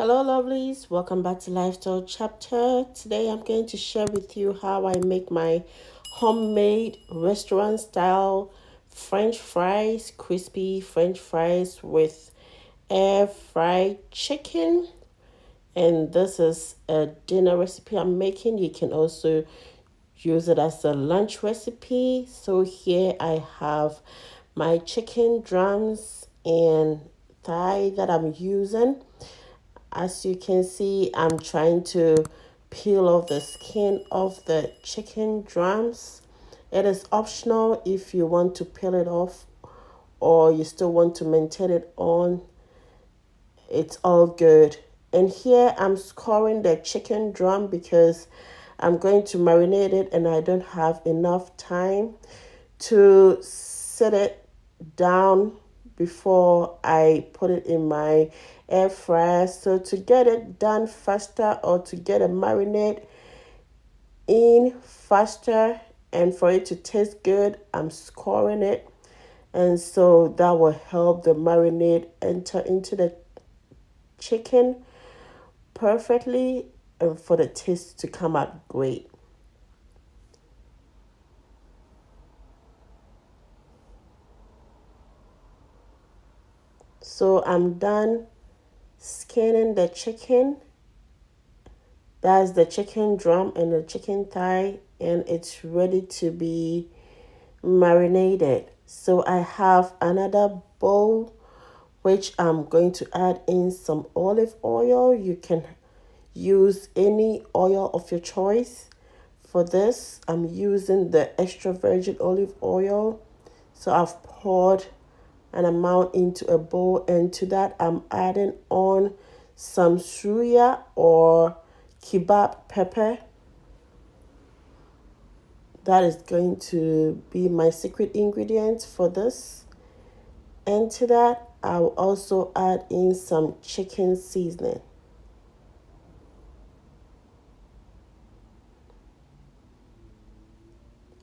Hello, lovelies. Welcome back to Lifestyle Chapter. Today, I'm going to share with you how I make my homemade restaurant style French fries, crispy French fries with air fried chicken. And this is a dinner recipe I'm making. You can also use it as a lunch recipe. So, here I have my chicken drums and thigh that I'm using. As you can see, I'm trying to peel off the skin of the chicken drums. It is optional if you want to peel it off or you still want to maintain it on. It's all good. And here I'm scoring the chicken drum because I'm going to marinate it and I don't have enough time to set it down before I put it in my air fryer. So to get it done faster or to get a marinade in faster and for it to taste good, I'm scoring it. And so that will help the marinade enter into the chicken perfectly and for the taste to come out great. So I'm done skinning the chicken. That's the chicken drum and the chicken thigh, and it's ready to be marinated. So I have another bowl which I'm going to add in some olive oil. You can use any oil of your choice. For this, I'm using the extra virgin olive oil. So I've poured an amount into a bowl, and to that, I'm adding on some Suya or Kebab pepper. That is going to be my secret ingredient for this. And to that, I'll also add in some chicken seasoning.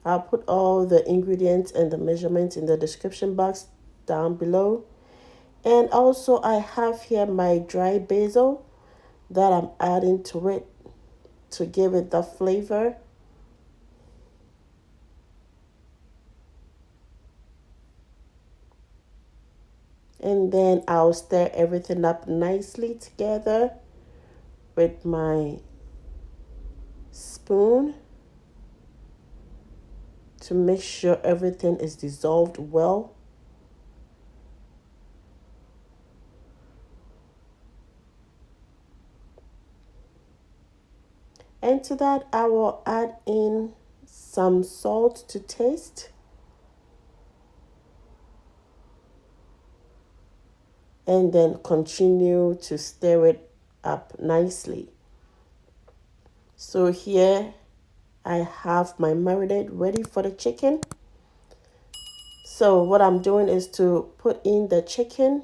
I'll put all the ingredients and the measurements in the description box down below. And also, I have here my dry basil that I'm adding to it to give it the flavor. And then I'll stir everything up nicely together with my spoon to make sure everything is dissolved well. And to that, I will add in some salt to taste. And then continue to stir it up nicely. So here I have my marinade ready for the chicken. So what I'm doing is to put in the chicken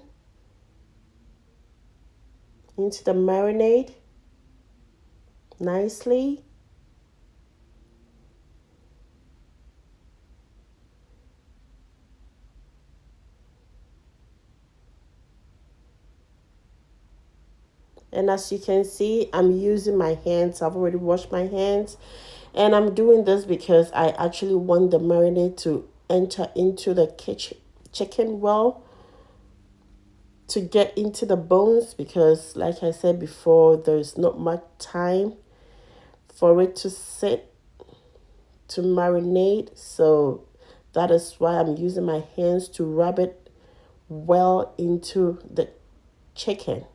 into the marinade nicely. And as you can see, I'm using my hands. I've already washed my hands. And I'm doing this because I actually want the marinade to enter into the chicken well, to get into the bones, because like I said before, there's not much time for it to sit to marinate. So that is why I'm using my hands to rub it well into the chicken.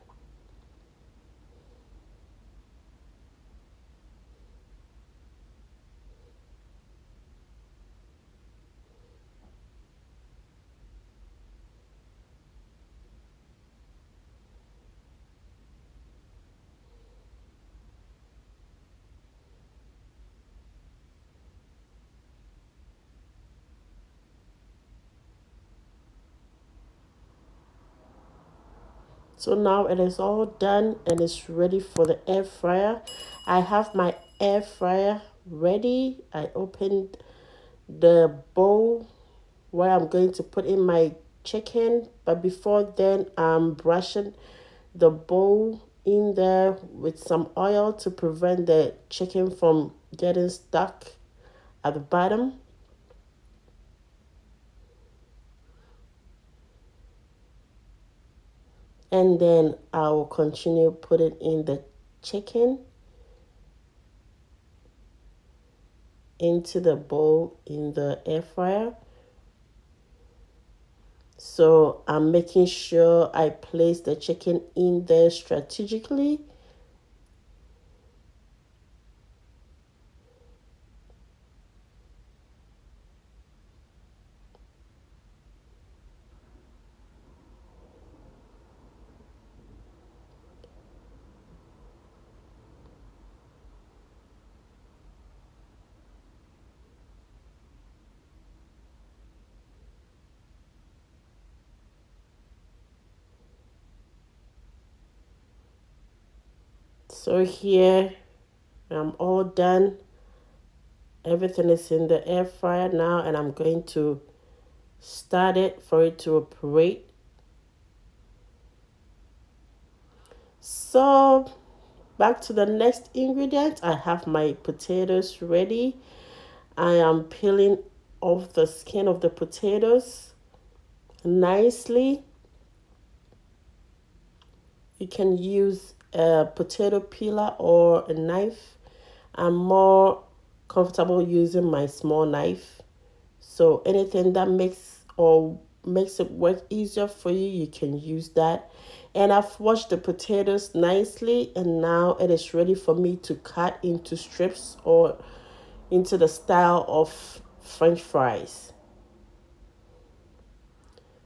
So now it is all done and it's ready for the air fryer. I have my air fryer ready. I opened the bowl where I'm going to put in my chicken. But before then, I'm brushing the bowl in there with some oil to prevent the chicken from getting stuck at the bottom. And then I will continue putting in the chicken into the bowl in the air fryer. So I'm making sure I place the chicken in there strategically. So here I'm all done. Everything is in the air fryer now, and I'm going to start it for it to operate. So back to the next ingredient. I have my potatoes ready. I am peeling off the skin of the potatoes nicely. You can use a potato peeler or a knife. I'm more comfortable using my small knife. So anything that makes it work easier for you, you can use that. And I've washed the potatoes nicely, and now it is ready for me to cut into strips or into the style of French fries.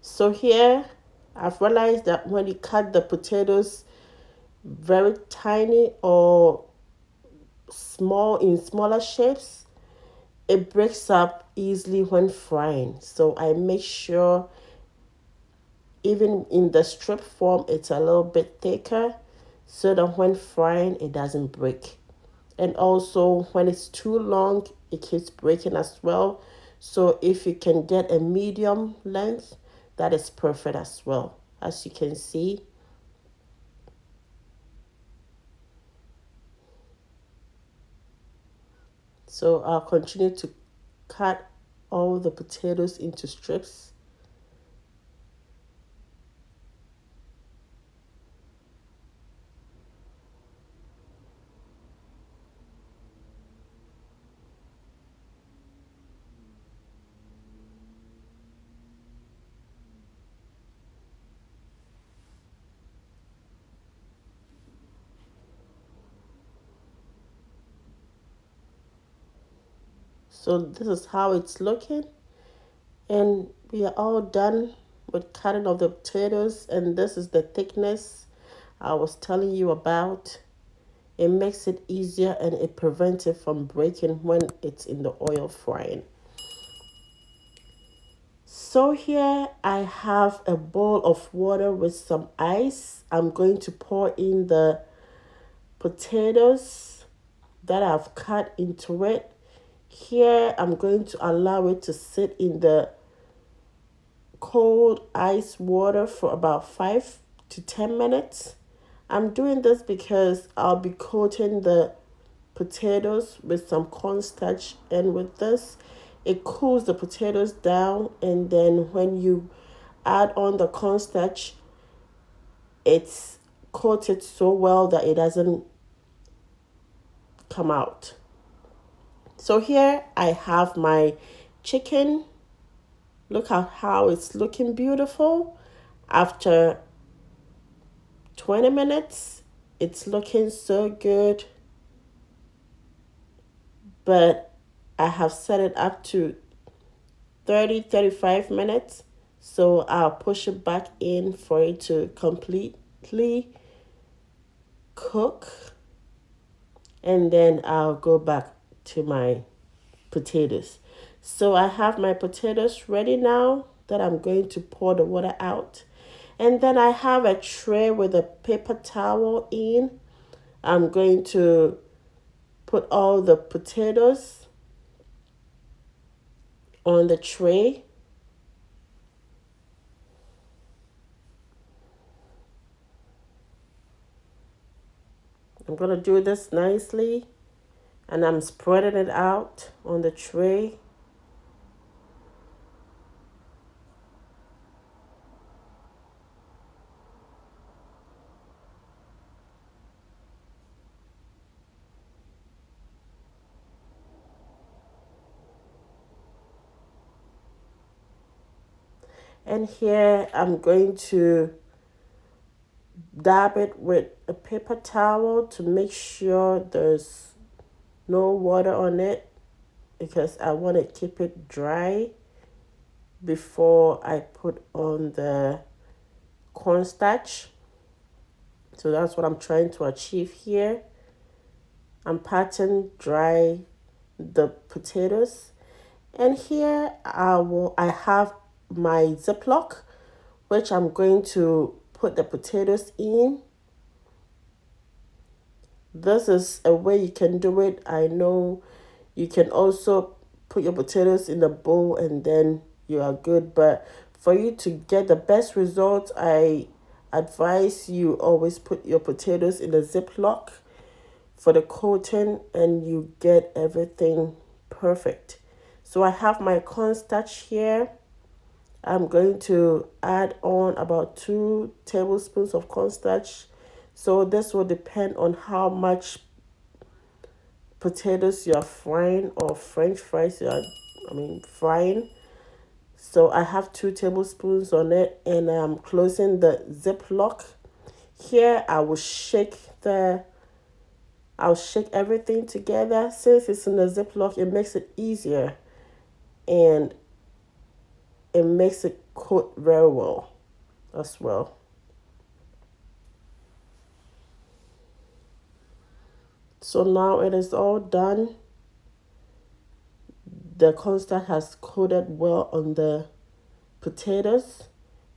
So here I've realized that when you cut the potatoes very tiny or small in smaller shapes, it breaks up easily when frying. So I make sure even in the strip form it's a little bit thicker so that when frying it doesn't break. And also when it's too long it keeps breaking as well. So if you can get a medium length, that is perfect as well. As you can see, so I'll continue to cut all the potatoes into strips. So this is how it's looking, and we are all done with cutting of the potatoes, and this is the thickness I was telling you about. It makes it easier and it prevents it from breaking when it's in the oil frying. So here I have a bowl of water with some ice. I'm going to pour in the potatoes that I've cut into it. Here I'm going to allow it to sit in the cold ice water for about 5 to 10 minutes. I'm doing this because I'll be coating the potatoes with some cornstarch, and with this it cools the potatoes down, and then when you add on the cornstarch it's coated so well that it doesn't come out. So here I have my chicken. Look at how it's looking beautiful. After 20 minutes, it's looking so good. But I have set it up to 35 minutes. So I'll push it back in for it to completely cook. And then I'll go back to my potatoes. So I have my potatoes ready now that I'm going to pour the water out. And then I have a tray with a paper towel in. I'm going to put all the potatoes on the tray. I'm going to do this nicely, and I'm spreading it out on the tray. And here I'm going to dab it with a paper towel to make sure there's no water on it, because I want to keep it dry before I put on the cornstarch. So that's what I'm trying to achieve here. I'm patting dry the potatoes. And here I have my Ziploc, which I'm going to put the potatoes in. This is a way you can do it. I know you can also put your potatoes in the bowl and then you are good. But for you to get the best results, I advise you always put your potatoes in the Ziploc for the coating, and you get everything perfect. So I have my cornstarch here. I'm going to add on about 2 tablespoons of cornstarch. So this will depend on how much potatoes you are frying, or French fries you are, frying. So I have 2 tablespoons on it, and I'm closing the Ziploc. Here I'll shake everything together. Since it's in the Ziploc, it makes it easier, and it makes it coat very well as well. So now it is all done. The cornstarch has coated well on the potatoes.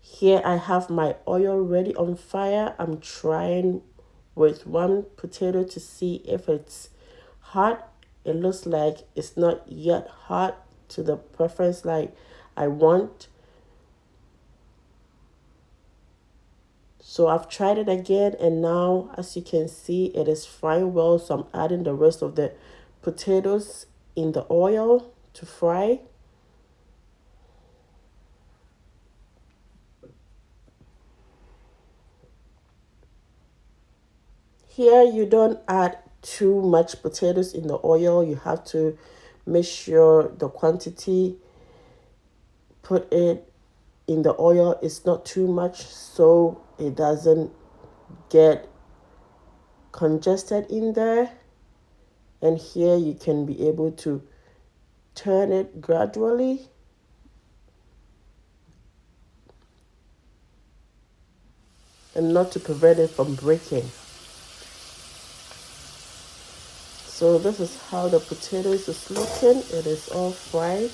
Here I have my oil ready on fire. I'm trying with one potato to see if it's hot. It looks like it's not yet hot to the preference like I want. So I've tried it again, and now as you can see, it is frying well. So I'm adding the rest of the potatoes in the oil to fry. Here you don't add too much potatoes in the oil. You have to make sure the quantity put it in the oil is not too much, so it doesn't get congested in there. And here you can be able to turn it gradually, and not to prevent it from breaking. So this is how the potatoes is looking. It is all fried.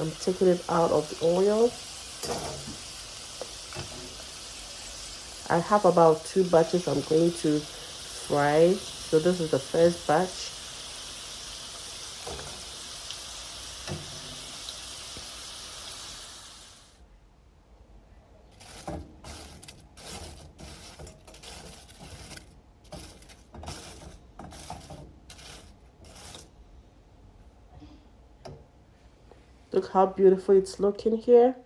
I'm taking it out of the oil. I have about 2 batches I'm going to fry. So this is the first batch. Look how beautiful it's looking here.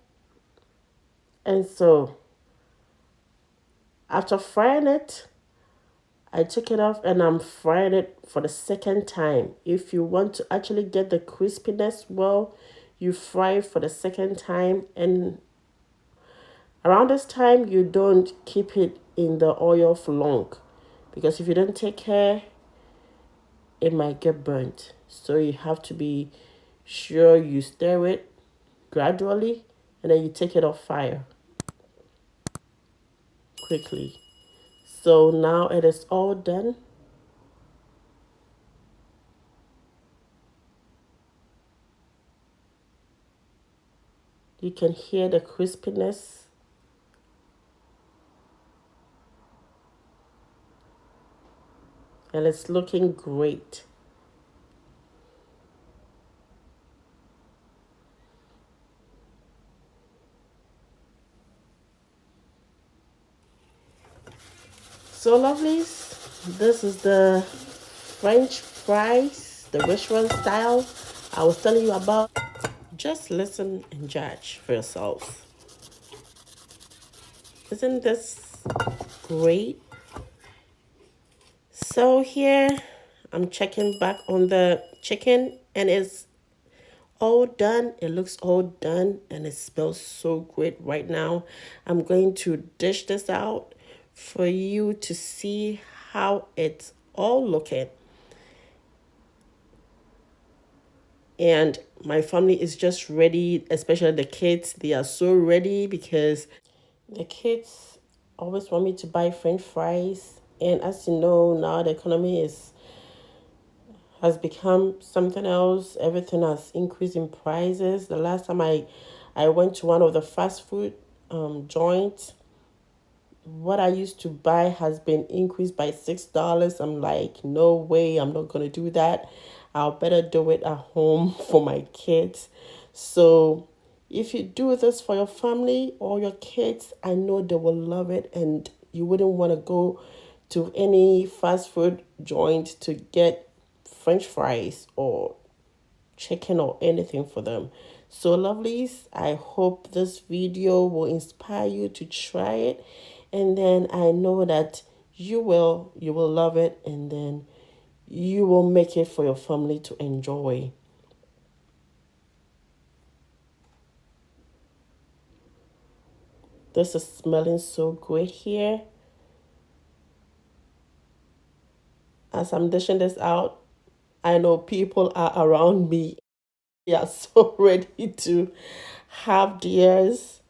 And so after frying it, I took it off and I'm frying it for the second time. If you want to actually get the crispiness well, you fry it for the second time. And around this time, you don't keep it in the oil for long, because if you don't take care, it might get burnt. So you have to be sure you stir it gradually, and then you take it off fire quickly. So now it is all done. You can hear the crispiness. And it's looking great. So lovelies, this is the French fries, the restaurant style I was telling you about. Just listen and judge for yourself. Isn't this great? So here I'm checking back on the chicken and it's all done. It looks all done and it smells so great right now. I'm going to dish this out for you to see how it's all looking. And my family is just ready, especially the kids. They are so ready because the kids always want me to buy French fries. And as you know, now the economy is has become something else. Everything has increased in prices. The last time I went to one of the fast food joints, what I used to buy has been increased by $6. I'm like, no way, I'm not gonna do that. I'll better do it at home for my kids. So if you do this for your family or your kids, I know they will love it and you wouldn't want to go to any fast food joint to get French fries or chicken or anything for them. So lovelies, I hope this video will inspire you to try it, and then I know that you will love it, and then you will make it for your family to enjoy. This is smelling so great here. As I'm dishing this out, I know people are around me. They are so ready to have theirs.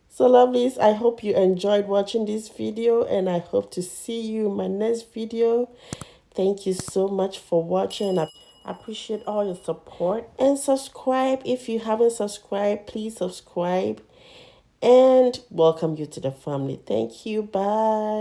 So lovelies, I hope you enjoyed watching this video and I hope to see you in my next video. Thank you so much for watching. I appreciate all your support and subscribe. If you haven't subscribed, please subscribe and welcome you to the family. Thank you. Bye.